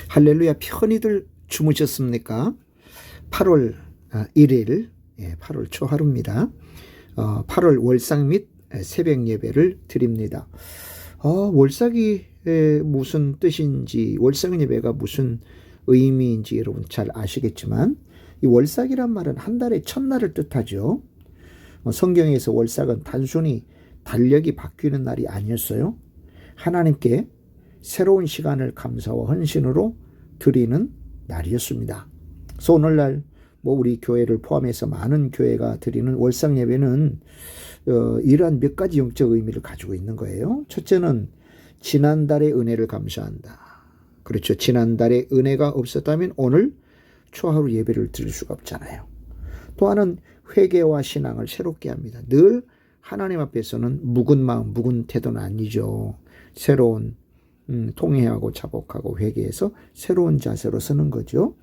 할렐루야, 편히들 주무셨습니까? 8월 1일, 8월 초하루입니다. 8월 월삭 및 새벽 예배를 드립니다. 월삭이 무슨 뜻인지, 월삭 예배가 무슨 의미인지 여러분 잘 아시겠지만, 이 월삭이란 말은 한 달의 첫날을 뜻하죠. 성경에서 월삭은 단순히 달력이 바뀌는 날이 아니었어요. 하나님께 새로운 시간을 감사와 헌신으로 드리는 날이었습니다. 그래서 오늘날 우리 교회를 포함해서 많은 교회가 드리는 월삭 예배는 이러한 몇 가지 영적 의미를 가지고 있는 거예요. 첫째는 지난달의 은혜를 감사한다. 그렇죠. 지난달에 은혜가 없었다면 오늘 초하루 예배를 드릴 수가 없잖아요. 또 하나는 회개와 신앙을 새롭게 합니다. 늘 하나님 앞에서는 묵은 마음, 묵은 태도는 아니죠. 새로운 통회하고 자복하고 회개해서 새로운 자세로 서는 거죠.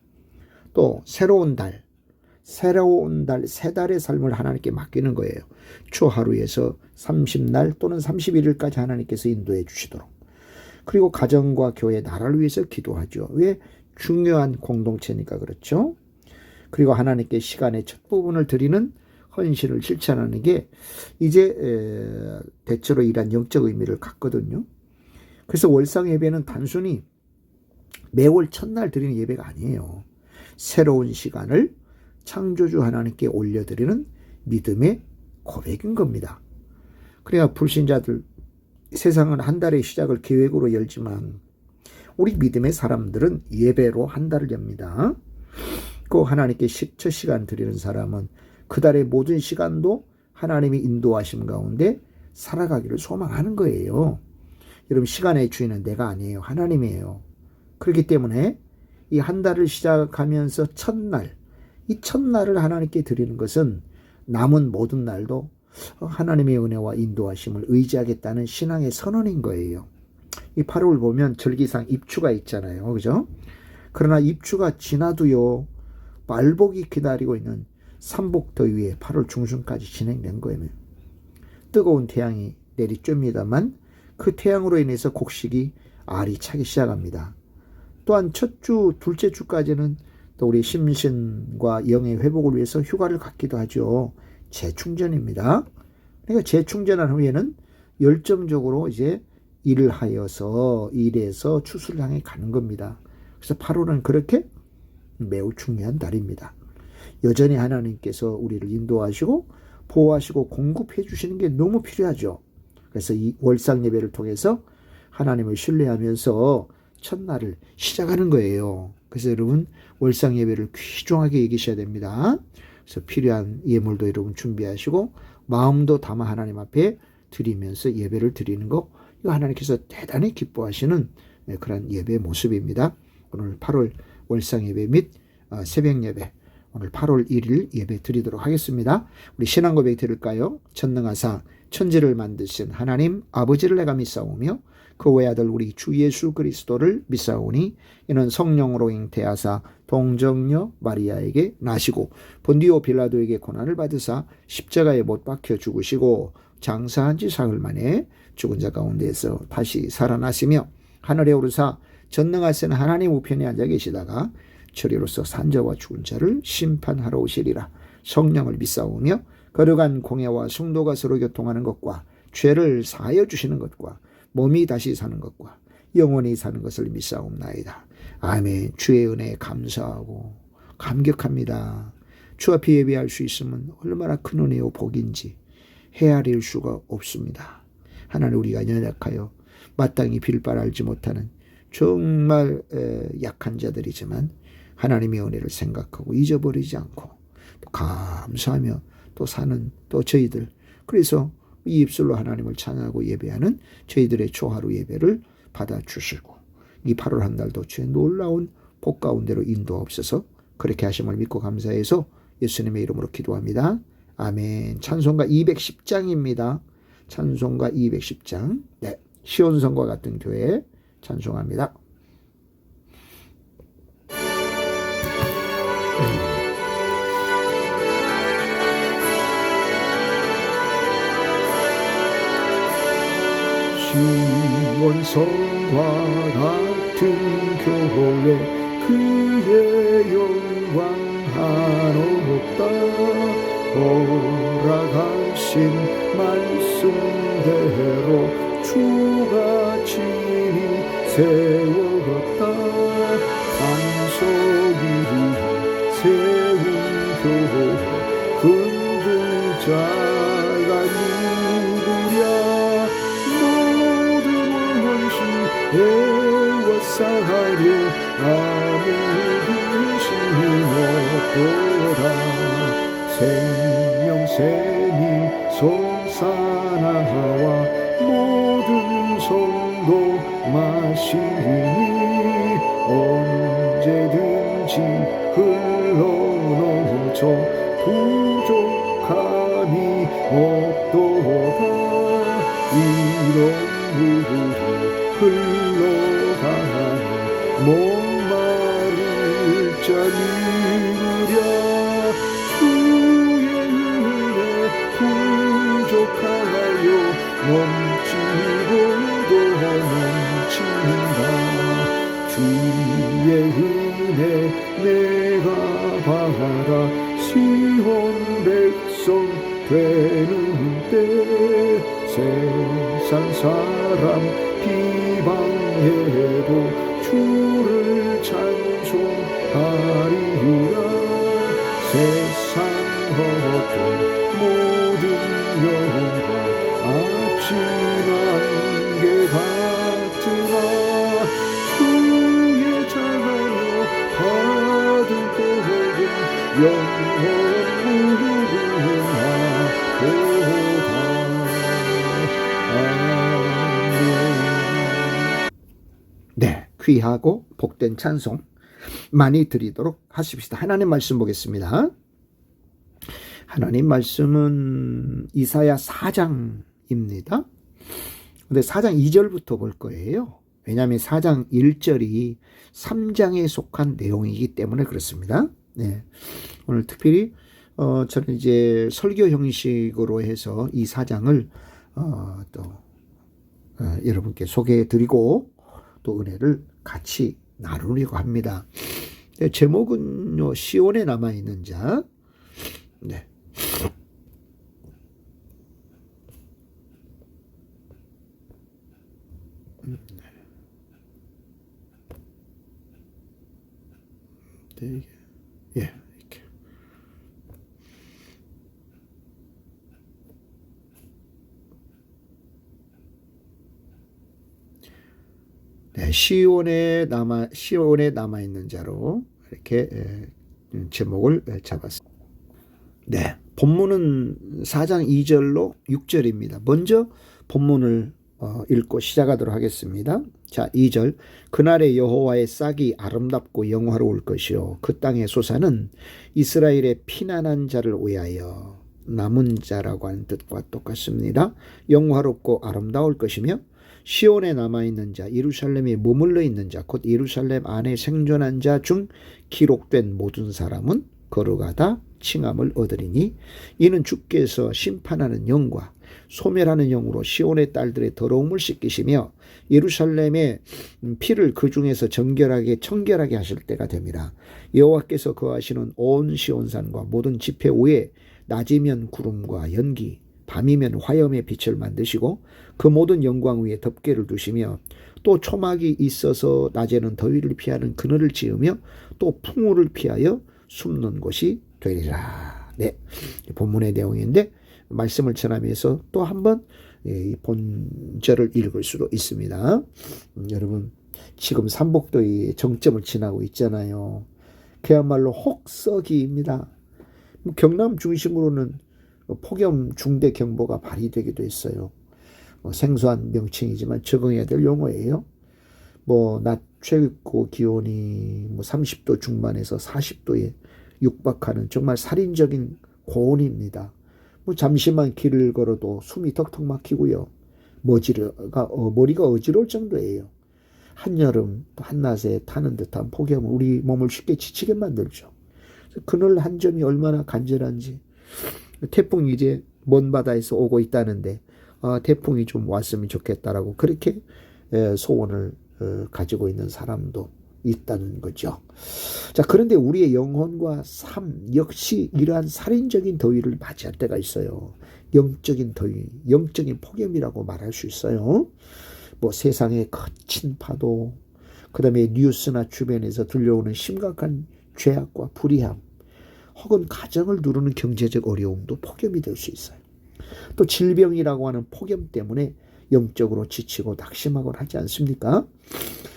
또 새로운 달, 세 달의 삶을 하나님께 맡기는 거예요. 초하루에서 30날 또는 31일까지 하나님께서 인도해 주시도록. 그리고 가정과 교회, 나라를 위해서 기도하죠. 왜? 중요한 공동체니까 그렇죠. 그리고 하나님께 시간의 첫 부분을 드리는 헌신을 실천하는 게 이제 대체로 이러한 영적 의미를 갖거든요. 그래서 월삭 예배는 단순히 매월 첫날 드리는 예배가 아니에요. 새로운 시간을 창조주 하나님께 올려드리는 믿음의 고백인 겁니다. 그래야 불신자들, 세상은 한 달의 시작을 계획으로 열지만 우리 믿음의 사람들은 예배로 한 달을 엽니다. 그 하나님께 첫 시간 드리는 사람은 그 달의 모든 시간도 하나님이 인도하심 가운데 살아가기를 소망하는 거예요. 여러분, 시간의 주인은 내가 아니에요. 하나님이에요. 그렇기 때문에 이 한 달을 시작하면서 첫날, 이 첫날을 하나님께 드리는 것은 남은 모든 날도 하나님의 은혜와 인도하심을 의지하겠다는 신앙의 선언인 거예요. 이 8월 보면 절기상 입추가 있잖아요. 그죠? 그러나 입추가 지나도요, 말복이 기다리고 있는 삼복더위에 8월 중순까지 진행된 거예요. 뜨거운 태양이 내리쬐니다만 그 태양으로 인해서 곡식이 알이 차기 시작합니다. 또한 첫 주, 둘째 주까지는 또 우리 심신과 영의 회복을 위해서 휴가를 갖기도 하죠. 재충전입니다. 그러니까 재충전한 후에는 열정적으로 이제 일해서 추수를 향해 가는 겁니다. 그래서 8월은 그렇게 매우 중요한 달입니다. 여전히 하나님께서 우리를 인도하시고 보호하시고 공급해 주시는 게 너무 필요하죠. 그래서 이 월삭 예배를 통해서 하나님을 신뢰하면서 첫날을 시작하는 거예요. 그래서 여러분, 월삭 예배를 귀중하게 여기셔야 됩니다. 그래서 필요한 예물도 여러분 준비하시고 마음도 담아 하나님 앞에 드리면서 예배를 드리는 거, 이거 하나님께서 대단히 기뻐하시는 그런 예배 모습입니다. 오늘 8월 월삭 예배 및 새벽 예배, 오늘 8월 1일 예배 드리도록 하겠습니다. 우리 신앙 고백 드릴까요? 전능하사 천지를 만드신 하나님 아버지를 내가 믿사오며 그 외아들 우리 주 예수 그리스도를 믿사오니 이는 성령으로 잉태하사 동정녀 마리아에게 나시고 본디오 빌라도에게 고난을 받으사 십자가에 못 박혀 죽으시고 장사한 지 사흘 만에 죽은 자 가운데에서 다시 살아나시며 하늘에 오르사 전능하신 하나님 우편에 앉아 계시다가 저리로서 산자와 죽은 자를 심판하러 오시리라. 성령을 믿사오며 거룩한 공예와 성도가 서로 교통하는 것과 죄를 사하여 주시는 것과 몸이 다시 사는 것과 영원히 사는 것을 믿사옵나이다. 아멘. 주의 은혜에 감사하고 감격합니다. 주 앞에 예배할 수 있으면 얼마나 큰 은혜요 복인지 헤아릴 수가 없습니다. 하나님, 우리가 연약하여 마땅히 빌바를 알지 못하는 정말 약한 자들이지만 하나님의 은혜를 생각하고 잊어버리지 않고 또 감사하며 또 사는 또 저희들, 그래서 이 입술로 하나님을 찬양하고 예배하는 저희들의 초하루 예배를 받아주시고 이 8월 한 달도 주의 놀라운 복 가운데로 인도하옵소서. 그렇게 하심을 믿고 감사해서 예수님의 이름으로 기도합니다. 아멘. 찬송가 210장입니다. 찬송가 210장. 네, 시온성과 같은 교회 찬송합니다. 시온성과 같은 그의 영광 한없다. 허락하신 말씀대로 주가 친히 세웠다. 반석 위에 세운 교회 흔들 자가 누구랴. 모든 원시 애워싸려 아무 근심 없도다. 생명샘이 솟아나와 모든 성도 마시니 언제든지 흘러넘쳐 부족함이 없도다. 이런 물이 흘러가니 목마를 자 누구랴. 주의 은혜 부족하여 넘치고도 넘친다. 주의 은혜 내가 받아 시온 백성 되는 때 세상 사람 비방해도 주를 찬송하리라. 세상 어떤 모든 영광 아침 안개 같으나 주의 자녀 받을 복은 영원 무궁하도다. 네, 귀하고 복된 찬송 많이 드리도록 하십시다. 하나님 말씀 보겠습니다. 하나님 말씀은 이사야 4장입니다. 근데 4장 2절부터 볼 거예요. 왜냐하면 4장 1절이 3장에 속한 내용이기 때문에 그렇습니다. 네. 오늘 특별히 저는 이제 설교 형식으로 해서 이 4장을 여러분께 소개해 드리고 또 은혜를 같이 나누려고 합니다. 제목은요, 시온에 남아있는 자. 네. 네. 예, 이렇게. 네, 시온에 남아 있는 자로 이렇게 제목을 잡았습니다. 네, 본문은 4장 2절로 6절입니다. 먼저 본문을 읽고 시작하도록 하겠습니다. 자, 2절. 그날에 여호와의 싹이 아름답고 영화로울 것이요 그 땅의 소사는 이스라엘의 피난한 자를 위하여 남은 자라고 하는 뜻과 똑같습니다. 영화롭고 아름다울 것이며 시온에 남아있는 자, 예루살렘에 머물러 있는 자, 곧 예루살렘 안에 생존한 자 중 기록된 모든 사람은 거룩하다 칭함을 얻으리니 이는 주께서 심판하는 영과 소멸하는 영으로 시온의 딸들의 더러움을 씻기시며 예루살렘의 피를 그 중에서 청결하게 하실 때가 됩니다. 여호와께서 거하시는 온 시온산과 모든 지폐 위에 낮이면 구름과 연기, 밤이면 화염의 빛을 만드시고 그 모든 영광 위에 덮개를 두시며 또 초막이 있어서 낮에는 더위를 피하는 그늘을 지으며 또 풍우를 피하여 숨는 곳이 되리라. 네, 본문의 내용인데 말씀을 전하면서 또 한번 이 본절을 읽을 수도 있습니다. 여러분, 지금 삼복도의 정점을 지나고 있잖아요. 그야말로 혹서기입니다. 경남 중심으로는 폭염 중대 경보가 발휘되기도 했어요. 생소한 명칭이지만 적응해야 될 용어예요. 낮 최고 기온이 30도 중반에서 40도에 육박하는 정말 살인적인 고온입니다. 잠시만 길을 걸어도 숨이 턱턱 막히고요. 머리가 어지러울 정도예요. 한여름 한낮에 타는 듯한 폭염은 우리 몸을 쉽게 지치게 만들죠. 그늘 한 점이 얼마나 간절한지. 태풍이 이제 먼 바다에서 오고 있다는데 태풍이 좀 왔으면 좋겠다라고 그렇게 소원을 가지고 있는 사람도 있다는 거죠. 자, 그런데 우리의 영혼과 삶 역시 이러한 살인적인 더위를 맞이할 때가 있어요. 영적인 더위, 영적인 폭염이라고 말할 수 있어요. 뭐 세상의 거친 파도, 그 다음에 뉴스나 주변에서 들려오는 심각한 죄악과 불의함, 혹은 가정을 누르는 경제적 어려움도 폭염이 될 수 있어요. 또 질병이라고 하는 폭염 때문에 영적으로 지치고 낙심하곤 하지 않습니까?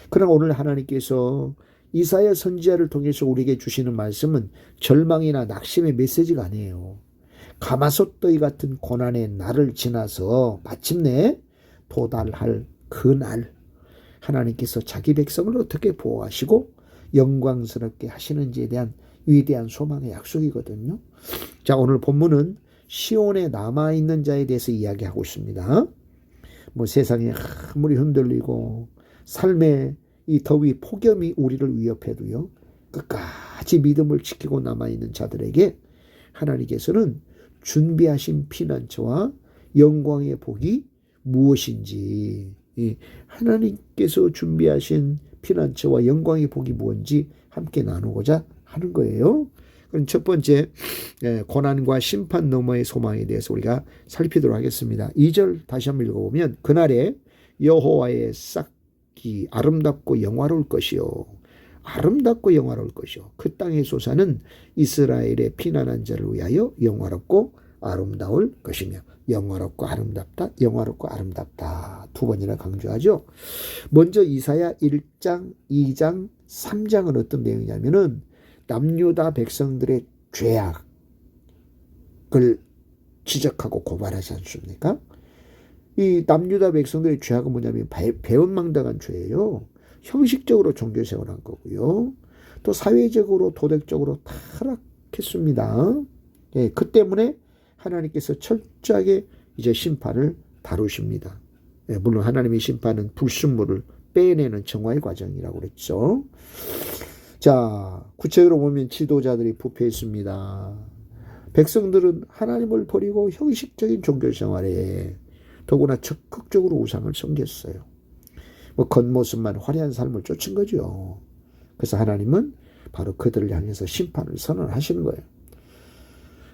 그러나 오늘 하나님께서 이사야 선지자를 통해서 우리에게 주시는 말씀은 절망이나 낙심의 메시지가 아니에요. 가마솥더위 같은 고난의 날을 지나서 마침내 도달할 그 날, 하나님께서 자기 백성을 어떻게 보호하시고 영광스럽게 하시는지에 대한 위대한 소망의 약속이거든요. 자, 오늘 본문은 시온에 남아있는 자에 대해서 이야기하고 있습니다. 뭐 세상에 아무리 흔들리고 삶의 이 더위 폭염이 우리를 위협해도요, 끝까지 믿음을 지키고 남아있는 자들에게 하나님께서는 준비하신 피난처와 영광의 복이 무엇인지, 하나님께서 준비하신 피난처와 영광의 복이 뭔지 함께 나누고자 하는 거예요. 그럼 첫 번째, 고난과 심판 너머의 소망에 대해서 우리가 살피도록 하겠습니다. 2절 다시 한번 읽어보면, 그날에 여호와의 싹이 아름답고 영화로울 것이요, 아름답고 영화로울 것이요, 그 땅의 소사는 이스라엘의 피난한 자를 위하여 영화롭고 아름다울 것이며, 영화롭고 아름답다, 영화롭고 아름답다, 두 번이나 강조하죠. 먼저 이사야 1장, 2장, 3장은 어떤 내용이냐면은 남유다 백성들의 죄악을 지적하고 고발하지 않습니까? 이 남유다 백성들의 죄악은 뭐냐면 배은망덕한 죄예요. 형식적으로 종교생활한 거고요. 또 사회적으로 도덕적으로 타락했습니다. 예, 그 때문에 하나님께서 철저하게 이제 심판을 다루십니다. 예, 물론 하나님의 심판은 불순물을 빼내는 정화의 과정이라고 그랬죠. 자, 구체적으로 보면 지도자들이 부패했습니다. 백성들은 하나님을 버리고 형식적인 종교생활에 더구나 적극적으로 우상을 섬겼어요. 뭐 겉모습만 화려한 삶을 쫓은 거죠. 그래서 하나님은 바로 그들을 향해서 심판을 선언하시는 거예요.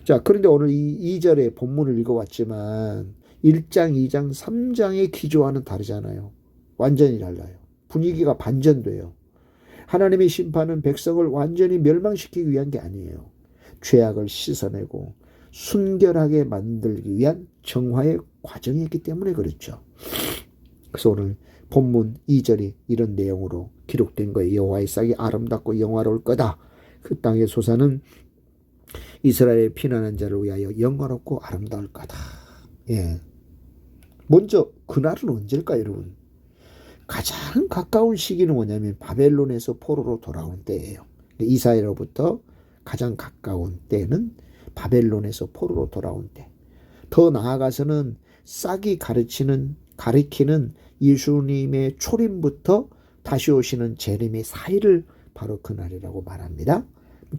자, 그런데 오늘 이 2절의 본문을 읽어왔지만 1장, 2장, 3장의 기조와는 다르잖아요. 완전히 달라요. 분위기가 반전돼요. 하나님의 심판은 백성을 완전히 멸망시키기 위한 게 아니에요. 죄악을 씻어내고 순결하게 만들기 위한 정화의 과정이기 때문에 그렇죠. 그래서 오늘 본문 2절이 이런 내용으로 기록된 거예요. 여호와의 싹이 아름답고 영화로울 거다. 그 땅의 소사는 이스라엘의 피난한 자를 위하여 영화롭고 아름다울 거다. 예. 먼저 그날은 언제일까요, 여러분? 가장 가까운 시기는 뭐냐면 바벨론에서 포로로 돌아오는 때예요. 이스라엘로부터 가장 가까운 때는 바벨론에서 포로로 돌아온 때. 더 나아가서는 싹이 가리키는 예수님의 초림부터 다시 오시는 재림의 사이를 바로 그날이라고 말합니다.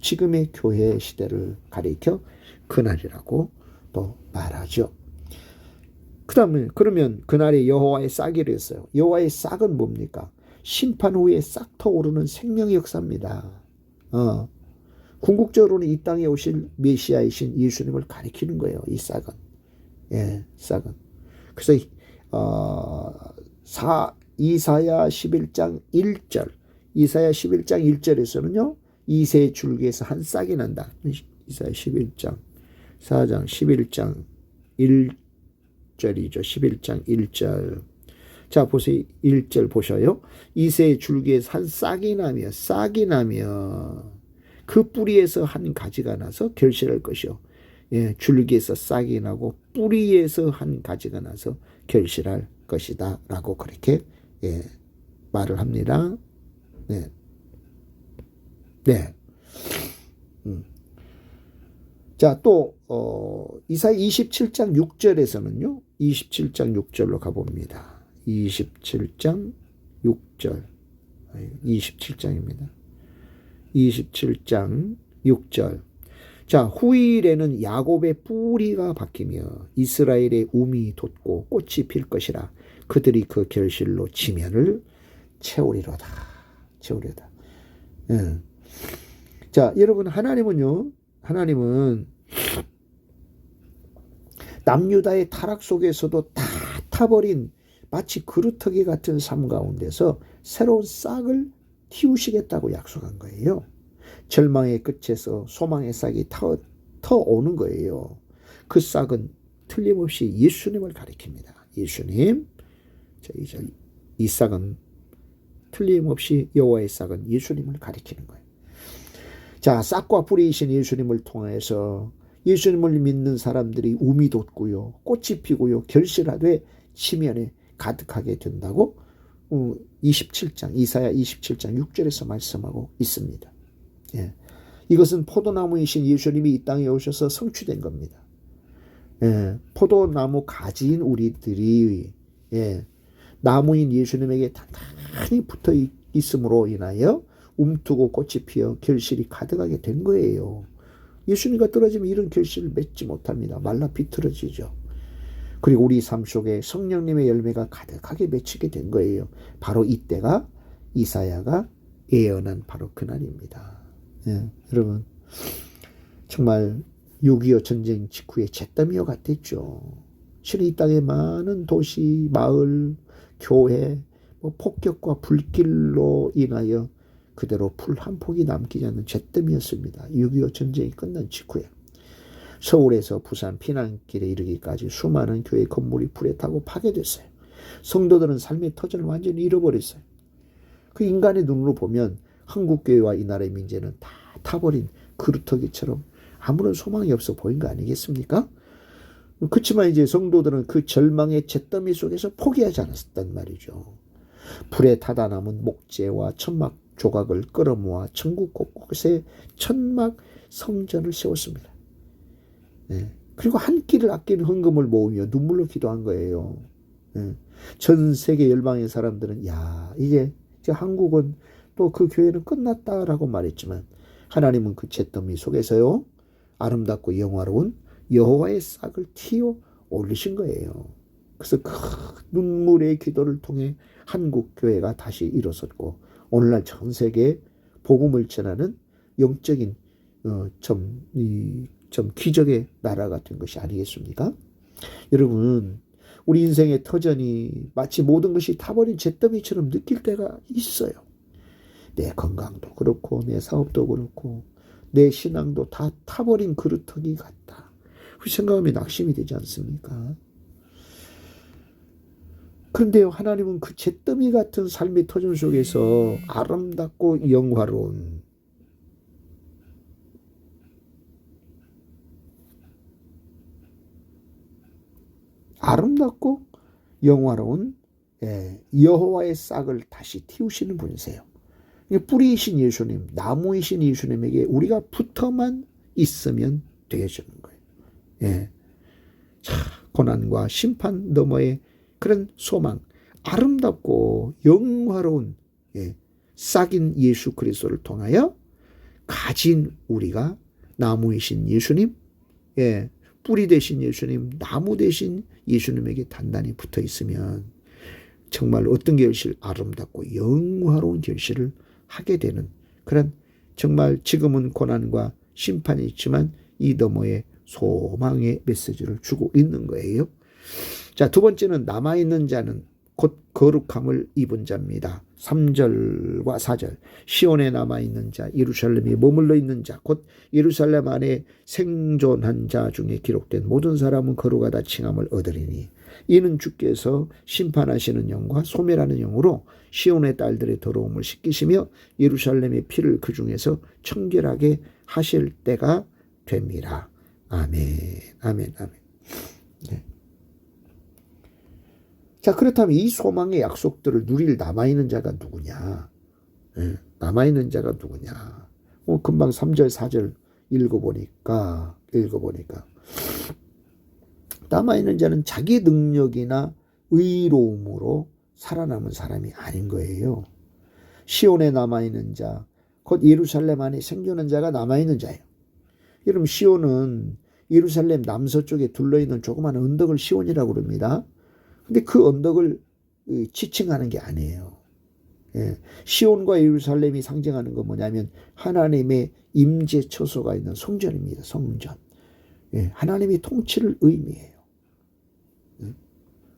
지금의 교회 시대를 가리켜 그날이라고 또 말하죠. 그러면 그날에 여호와의 싹이라 했어요. 여호와의 싹은 뭡니까? 심판 후에 싹 터오르는 생명의 역사입니다. 궁극적으로는 이 땅에 오실 메시아이신 예수님을 가리키는 거예요. 이 싹은. 예, 싹은. 그래서 이사야 11장 1절, 이사야 11장 1절에서는요, 이새 줄기에서 한 싹이 난다. 이사야 11장, 4장 11장 1절이죠. 11장 1절. 자, 보세요. 1절 보셔요. 이새 줄기에서 한 싹이 나며 그 뿌리에서 한 가지가 나서 결실할 것이요. 예, 줄기에서 싹이 나고 뿌리에서 한 가지가 나서 결실할 것이다 라고 그렇게 말을 합니다. 네. 네. 자, 또 이사야 27장 6절에서는요. 27장 6절로 가봅니다. 27장 6절. 27장입니다. 27장 6절. 자, 후일에는 야곱의 뿌리가 바뀌며 이스라엘의 움이 돋고 꽃이 필 것이라. 그들이 그 결실로 지면을 채우리로다. 예. 자, 여러분, 하나님은 남유다의 타락 속에서도 다 타버린 마치 그루터기 같은 삶 가운데서 새로운 싹을 틔우시겠다고 약속한 거예요. 절망의 끝에서 소망의 싹이 터오는 거예요. 그 싹은 틀림없이 예수님을 가리킵니다. 예수님. 이 싹은 틀림없이 여호와의 싹은 예수님을 가리키는 거예요. 자, 싹과 뿌리이신 예수님을 통해서 예수님을 믿는 사람들이 움이 돋고요, 꽃이 피고요, 결실하되 지면에 가득하게 된다고 27장 이사야 27장 6절에서 말씀하고 있습니다. 예. 이것은 포도나무이신 예수님이 이 땅에 오셔서 성취된 겁니다. 예. 포도나무 가지인 우리들이 나무인 예수님에게 단단히 붙어 있음으로 인하여 움트고 꽃이 피어 결실이 가득하게 된 거예요. 예수님과 떨어지면 이런 결실을 맺지 못합니다. 말라 비틀어지죠. 그리고 우리 삶 속에 성령님의 열매가 가득하게 맺히게 된 거예요. 바로 이때가 이사야가 예언한 바로 그날입니다. 여러분, 정말 6.25 전쟁 직후에 잿더미와 같았죠. 실은 이 땅의 많은 도시, 마을, 교회, 폭격과 불길로 인하여 그대로 풀 한 폭이 남기지 않는 잿더미였습니다. 6.25 전쟁이 끝난 직후에. 서울에서 부산 피난길에 이르기까지 수많은 교회 건물이 불에 타고 파괴됐어요. 성도들은 삶의 터전을 완전히 잃어버렸어요. 그 인간의 눈으로 보면 한국교회와 이 나라의 민재는 다 타버린 그루터기처럼 아무런 소망이 없어 보인 거 아니겠습니까? 그렇지만 이제 성도들은 그 절망의 잿더미 속에서 포기하지 않았단 말이죠. 불에 타다 남은 목재와 천막 조각을 끌어모아 천국 곳곳에 천막 성전을 세웠습니다. 그리고 한 끼를 아끼는 헌금을 모으며 눈물로 기도한 거예요. 전 세계 열방의 사람들은 이제 한국은 또 그 교회는 끝났다라고 말했지만 하나님은 그 잿더미 속에서요 아름답고 영화로운 여호와의 싹을 틔워 올리신 거예요. 그래서 그 눈물의 기도를 통해 한국 교회가 다시 일어섰고 오늘날 전 세계에 복음을 전하는 영적인 기적의 나라가 된 것이 아니겠습니까? 여러분, 우리 인생의 터전이 마치 모든 것이 타버린 잿더미처럼 느낄 때가 있어요. 내 건강도 그렇고 내 사업도 그렇고 내 신앙도 다 타버린 그루터기 같다. 그 생각하면 낙심이 되지 않습니까? 그런데요, 하나님은 그 잿더미 같은 삶의 터전 속에서 아름답고 영화로운 여호와의 싹을 다시 틔우시는 분이세요. 뿌리이신 예수님, 나무이신 예수님에게 우리가 붙어만 있으면 되어지는 거예요. 자, 고난과 심판 너머의 그런 소망, 아름답고 영화로운 싹인 예수 그리스도를 통하여 가진 우리가 나무이신 예수님, 뿌리 되신 예수님, 나무 되신 예수님에게 단단히 붙어 있으면 정말 어떤 결실, 아름답고 영화로운 결실을 하게 되는 그런 정말 지금은 고난과 심판이 있지만 이 너머에 소망의 메시지를 주고 있는 거예요. 자, 두 번째는 남아있는 자는 곧 거룩함을 입은 자입니다. 3절과 4절. 시온에 남아있는 자, 예루살렘에 머물러 있는 자, 곧 예루살렘 안에 생존한 자 중에 기록된 모든 사람은 거룩하다 칭함을 얻으리니 이는 주께서 심판하시는 영과 소멸하는 영으로 시온의 딸들의 더러움을 씻기시며 예루살렘의 피를 그 중에서 청결하게 하실 때가 됩니다. 아멘, 아멘, 아멘. 자, 그렇다면 이 소망의 약속들을 누릴 남아있는 자가 누구냐? 남아있는 자가 누구냐? 금방 3절, 4절 읽어보니까 남아있는 자는 자기 능력이나 의로움으로 살아남은 사람이 아닌 거예요. 시온에 남아있는 자, 곧 예루살렘 안에 생존한 자가 남아있는 자예요. 여러분, 시온은 예루살렘 남서쪽에 둘러있는 조그마한 언덕을 시온이라고 그럽니다. 근데 그 언덕을 지칭하는 게 아니에요. 예. 시온과 예루살렘이 상징하는 건 뭐냐면 하나님의 임재 처소가 있는 성전입니다. 성전. 예. 하나님이 통치를 의미해요.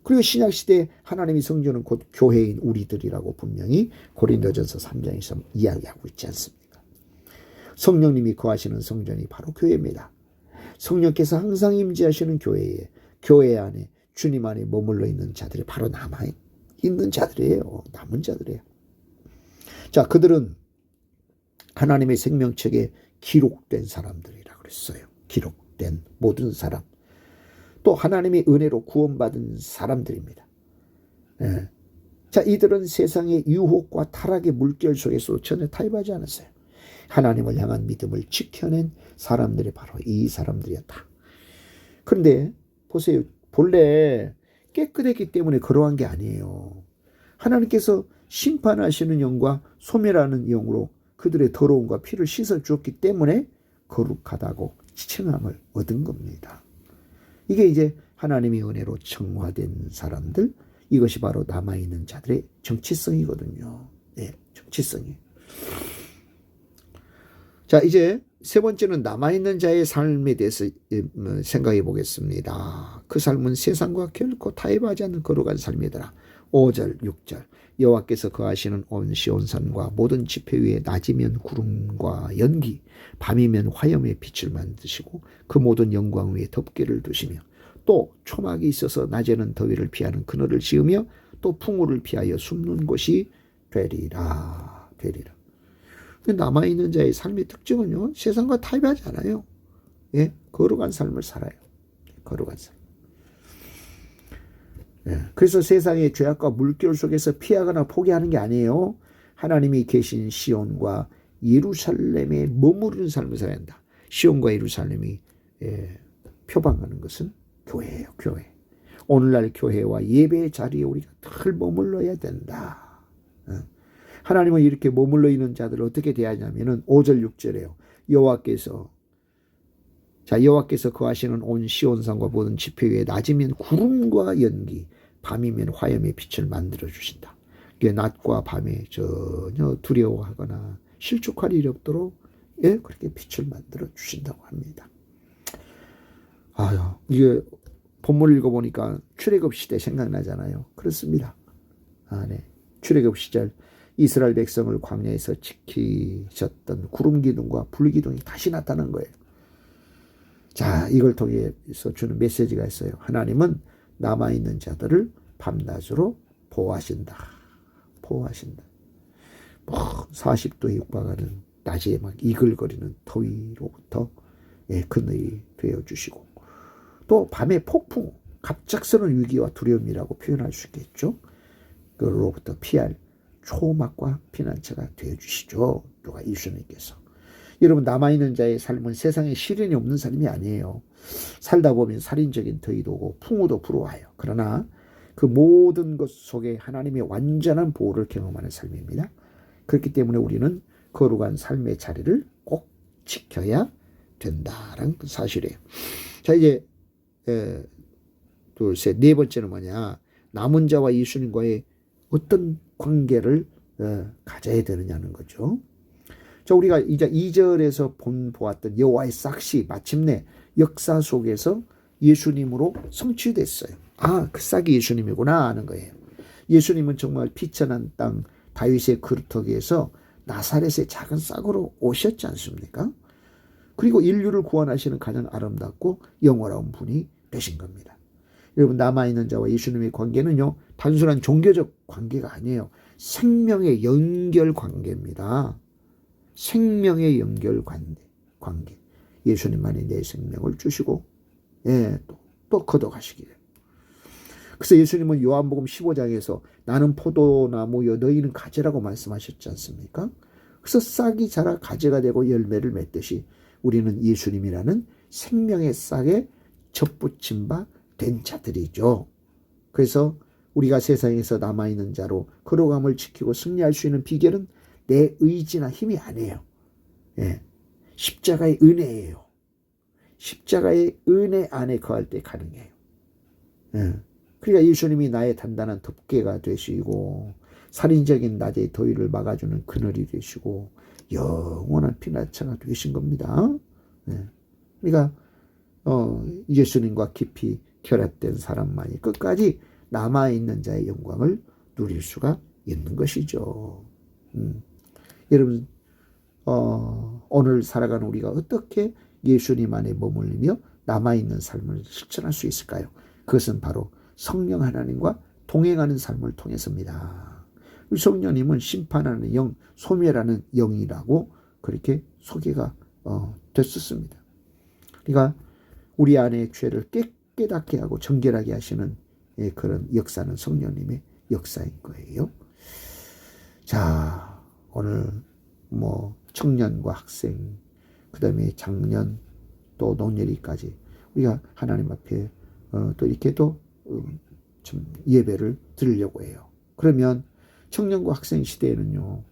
그리고 신약시대에 하나님이 성전은 곧 교회인 우리들이라고 분명히 고린도전서 3장에서 이야기하고 있지 않습니까? 성령님이 거하시는 성전이 바로 교회입니다. 성령께서 항상 임재하시는 교회 안에 주님 안에 머물러 있는 자들이 바로 남아있는 자들이에요. 남은 자들이에요. 자, 그들은 하나님의 생명책에 기록된 사람들이라고 그랬어요. 기록된 모든 사람. 또 하나님의 은혜로 구원받은 사람들입니다. 예. 자, 이들은 세상의 유혹과 타락의 물결 속에서 전혀 타협하지 않았어요. 하나님을 향한 믿음을 지켜낸 사람들이 바로 이 사람들이었다. 그런데 보세요. 본래 깨끗했기 때문에 그러한 게 아니에요. 하나님께서 심판하시는 영과 소멸하는 영으로 그들의 더러움과 피를 씻어 주었기 때문에 거룩하다고 칭함을 얻은 겁니다. 이게 이제 하나님의 은혜로 청화된 사람들, 이것이 바로 남아있는 자들의 정치성이거든요. 네, 정치성이. 자, 이제 세 번째는 남아있는 자의 삶에 대해서 생각해 보겠습니다. 그 삶은 세상과 결코 타협하지 않는 거룩한 삶이더라. 5절, 6절. 여호와께서 거하시는 온 시온산과 모든 지폐 위에 낮이면 구름과 연기, 밤이면 화염의 빛을 만드시고 그 모든 영광 위에 덮개를 두시며 또 초막이 있어서 낮에는 더위를 피하는 그늘을 지으며 또 풍우를 피하여 숨는 곳이 되리라. 남아있는 자의 삶의 특징은요, 세상과 타협하지 않아요. 예, 거룩한 삶을 살아요. 거룩한 삶. 예, 그래서 세상의 죄악과 물결 속에서 피하거나 포기하는 게 아니에요. 하나님이 계신 시온과 예루살렘에 머무르는 삶을 살아야 한다. 시온과 예루살렘이 표방하는 것은 교회예요. 교회. 오늘날 교회와 예배의 자리에 우리가 늘 머물러야 된다. 하나님은 이렇게 머물러 있는 자들을 어떻게 대하냐면은 5절 6절에요. 여호와께서 거하시는 온 시온산과 모든 지폐 위에 낮이면 구름과 연기, 밤이면 화염의 빛을 만들어 주신다. 이게 낮과 밤에 전혀 두려워하거나 실족할 일이 없도록 그렇게 빛을 만들어 주신다고 합니다. 아유, 이게 본문을 읽어보니까 출애굽 시대 생각나잖아요. 그렇습니다. 네. 출애굽 시절 이스라엘 백성을 광야에서 지키셨던 구름 기둥과 불 기둥이 다시 나타난 거예요. 자, 이걸 통해서 주는 메시지가 있어요. 하나님은 남아있는 자들을 밤낮으로 보호하신다. 40도에 육박하는 낮에 막 이글거리는 더위로부터 그늘이 되어주시고 또 밤의 폭풍, 갑작스러운 위기와 두려움이라고 표현할 수 있겠죠. 그로부터 피할 초막과 피난처가 되어주시죠. 누가 예수님께서. 여러분, 남아있는 자의 삶은 세상에 시련이 없는 삶이 아니에요. 살다 보면 살인적인 더위도 오고 풍우도 불어와요. 그러나 그 모든 것 속에 하나님의 완전한 보호를 경험하는 삶입니다. 그렇기 때문에 우리는 거룩한 삶의 자리를 꼭 지켜야 된다는 그 사실이에요. 자, 이제 둘, 셋, 네 번째는 뭐냐? 남은 자와 예수님과의 어떤 관계를 가져야 되느냐는 거죠. 자, 우리가 이제 2절에서 보았던 여호와의 싹이 마침내 역사 속에서 예수님으로 성취됐어요. 아, 그 싹이 예수님이구나 하는 거예요. 예수님은 정말 피천한 땅 다윗의 그루터기에서 나사렛의 작은 싹으로 오셨지 않습니까? 그리고 인류를 구원하시는 가장 아름답고 영원한 분이 되신 겁니다. 여러분, 남아있는 자와 예수님의 관계는요, 단순한 종교적 관계가 아니에요. 생명의 연결 관계입니다. 생명의 연결 관계. 예수님만이 내 생명을 주시고 또 걷어가시기를. 그래서 예수님은 요한복음 15장에서 나는 포도나무여 너희는 가지라고 말씀하셨지 않습니까? 그래서 싹이 자라 가지가 되고 열매를 맺듯이 우리는 예수님이라는 생명의 싹에 접붙임 바 된 자들이죠. 그래서 우리가 세상에서 남아있는 자로 거룩함을 지키고 승리할 수 있는 비결은 내 의지나 힘이 아니에요. 십자가의 은혜예요. 십자가의 은혜 안에 거할 때 가능해요. 그러니까 예수님이 나의 단단한 덮개가 되시고 살인적인 낮의 더위를 막아주는 그늘이 되시고 영원한 피난처가 되신 겁니다. 네. 그러니까 예수님과 깊이 결합된 사람만이 끝까지 남아있는 자의 영광을 누릴 수가 있는 것이죠. 여러분 오늘 살아가는 우리가 어떻게 예수님 안에 머물리며 남아있는 삶을 실천할 수 있을까요? 그것은 바로 성령 하나님과 동행하는 삶을 통해서입니다. 성령님은 심판하는 영, 소멸하는 영이라고 그렇게 소개가 됐었습니다. 그러니까 우리 안의 죄를 깨닫게 하고 정결하게 하시는 그런 역사는 성령님의 역사인 거예요. 자, 오늘 청년과 학생, 그 다음에 장년, 또 노년이까지 우리가 하나님 앞에 또 이렇게 좀 예배를 드리려고 해요. 그러면 청년과 학생 시대에는요,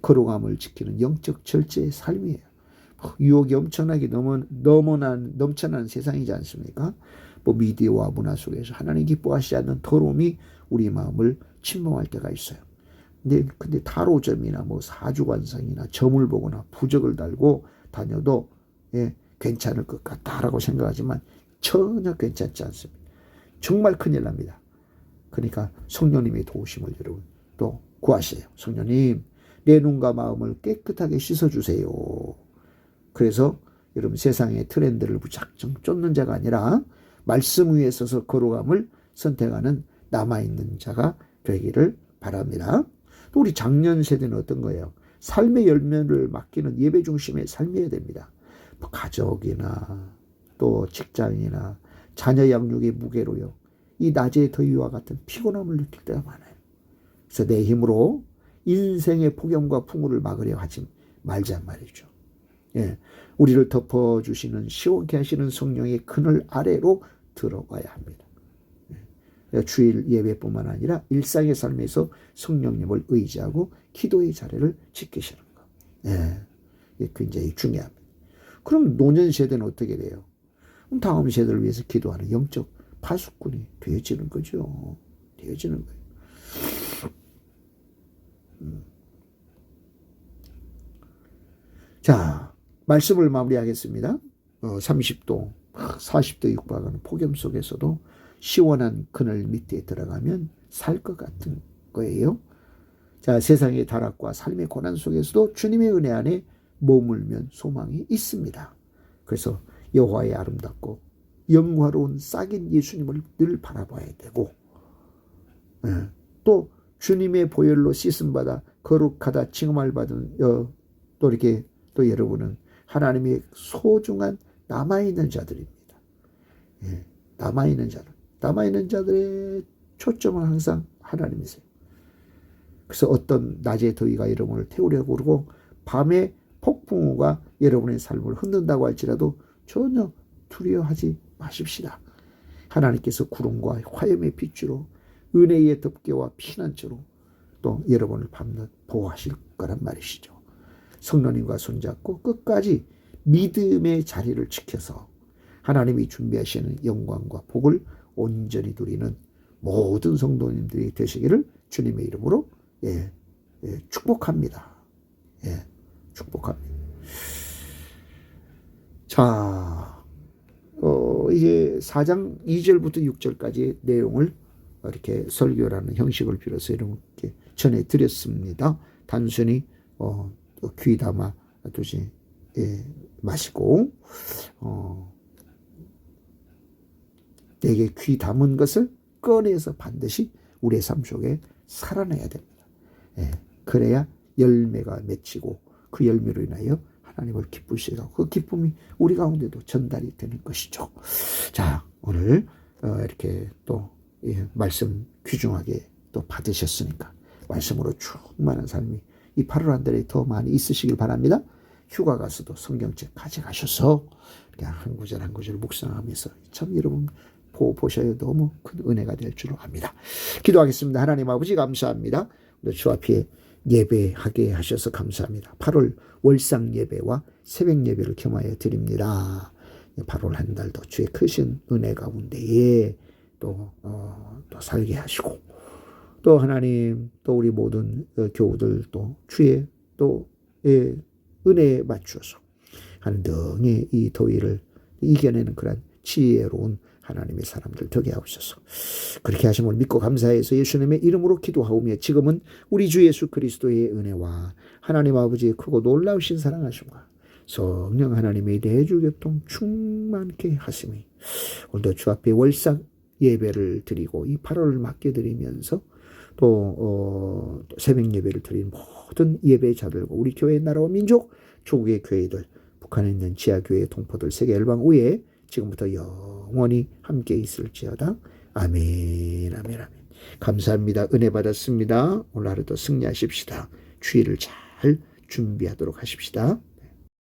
거룩함을 지키는 영적 절제의 삶이에요. 유혹이 엄청나게 넘쳐나는 세상이지 않습니까? 미디어와 문화 속에서 하나님 기뻐하시지 않는 더러움이 우리 마음을 침범할 때가 있어요. 근데 타로점이나 사주관상이나 점을 보거나 부적을 달고 다녀도 괜찮을 것 같다라고 생각하지만 전혀 괜찮지 않습니다. 정말 큰일 납니다. 그러니까 성령님의 도우심을 여러분 또 구하세요. 성령님, 내 눈과 마음을 깨끗하게 씻어주세요. 그래서 여러분 세상의 트렌드를 무작정 쫓는 자가 아니라 말씀 위에 서서 거룩함을 선택하는 남아있는 자가 되기를 바랍니다. 또 우리 장년 세대는 어떤 거예요? 삶의 열매를 맡기는 예배 중심의 삶이어야 됩니다. 가족이나 또 직장이나 자녀 양육의 무게로요, 이 낮의 더위와 같은 피곤함을 느낄 때가 많아요. 그래서 내 힘으로 인생의 폭염과 풍우를 막으려 하지 말자 말이죠. 우리를 덮어주시는 시원케 하시는 성령의 그늘 아래로 들어가야 합니다. 주일 예배뿐만 아니라 일상의 삶에서 성령님을 의지하고 기도의 자리를 지키시는 것. 이게 굉장히 중요합니다. 그럼 노년 세대는 어떻게 돼요? 다음 세대를 위해서 기도하는 영적 파수꾼이 되어지는 거죠. 되어지는 거예요. 자, 말씀을 마무리하겠습니다. 30도, 40도 육박하는 폭염 속에서도 시원한 그늘 밑에 들어가면 살 것 같은 거예요. 자, 세상의 타락과 삶의 고난 속에서도 주님의 은혜 안에 머물면 소망이 있습니다. 그래서 여호와의 아름답고 영화로운 싹인 예수님을 늘 바라봐야 되고, 또 주님의 보혈로 씻음받아 거룩하다 칭함을 받은 또 이렇게 또 여러분은 하나님의 소중한 남아있는 자들입니다. 남아있는 자들의 초점은 항상 하나님이세요. 그래서 어떤 낮의 더위가 여러분을 태우려고 그러고 밤에 폭풍우가 여러분의 삶을 흔든다고 할지라도 전혀 두려워하지 마십시다. 하나님께서 구름과 화염의 빛으로 은혜의 덮개와 피난처로 또 여러분을 밤낮 보호하실 거란 말이시죠. 성령님과 손잡고 끝까지 믿음의 자리를 지켜서 하나님이 준비하시는 영광과 복을 온전히 누리는 모든 성도님들이 되시기를 주님의 이름으로 축복합니다. 축복합니다. 자, 이제 4장 2절부터 6절까지의 내용을 이렇게 설교라는 형식을 빌어서 이렇게 전해드렸습니다. 단순히 귀 담아 두지 마시고 내게 귀 담은 것을 꺼내서 반드시 우리의 삶 속에 살아내야 됩니다. 그래야 열매가 맺히고 그 열매로 인하여 하나님을 기쁘시게 하고 그 기쁨이 우리 가운데도 전달이 되는 것이죠. 자, 오늘 이렇게 또 말씀 귀중하게 또 받으셨으니까 말씀으로 충만한 삶이 이 8월 한 달에 더 많이 있으시길 바랍니다. 휴가 가서도 성경책 가져가셔서 한 구절 한 구절 묵상하면서 참 여러분 보셔야 너무 큰 은혜가 될 줄 압니다. 기도하겠습니다. 하나님 아버지 감사합니다. 주 앞에 예배하게 하셔서 감사합니다. 8월 월상 예배와 새벽 예배를 겸하여 드립니다. 8월 한 달도 주의 크신 은혜 가운데에 또 살게 하시고 또 하나님, 또 우리 모든 교우들 또 주의 또 은혜에 맞추어서 하는 등의 이 더위를 이겨내는 그런 지혜로운 하나님의 사람들 되게 하옵소서. 그렇게 하심을 믿고 감사해서 예수님의 이름으로 기도하오며 지금은 우리 주 예수 그리스도의 은혜와 하나님 아버지의 크고 놀라우신 사랑하심과 성령 하나님의 내주교통 충만케 하심이 오늘도 주 앞에 월삭 예배를 드리고 이 8월을 맡겨드리면서 또 새벽 예배를 드린 모든 예배자들과 우리 교회 나라와 민족 조국의 교회들 북한에 있는 지하교회 동포들 세계 열방 위에 지금부터 영원히 함께 있을지어다. 아멘 아멘 아멘. 감사합니다. 은혜 받았습니다. 오늘 하루도 승리하십시다. 주일을 잘 준비하도록 하십시다.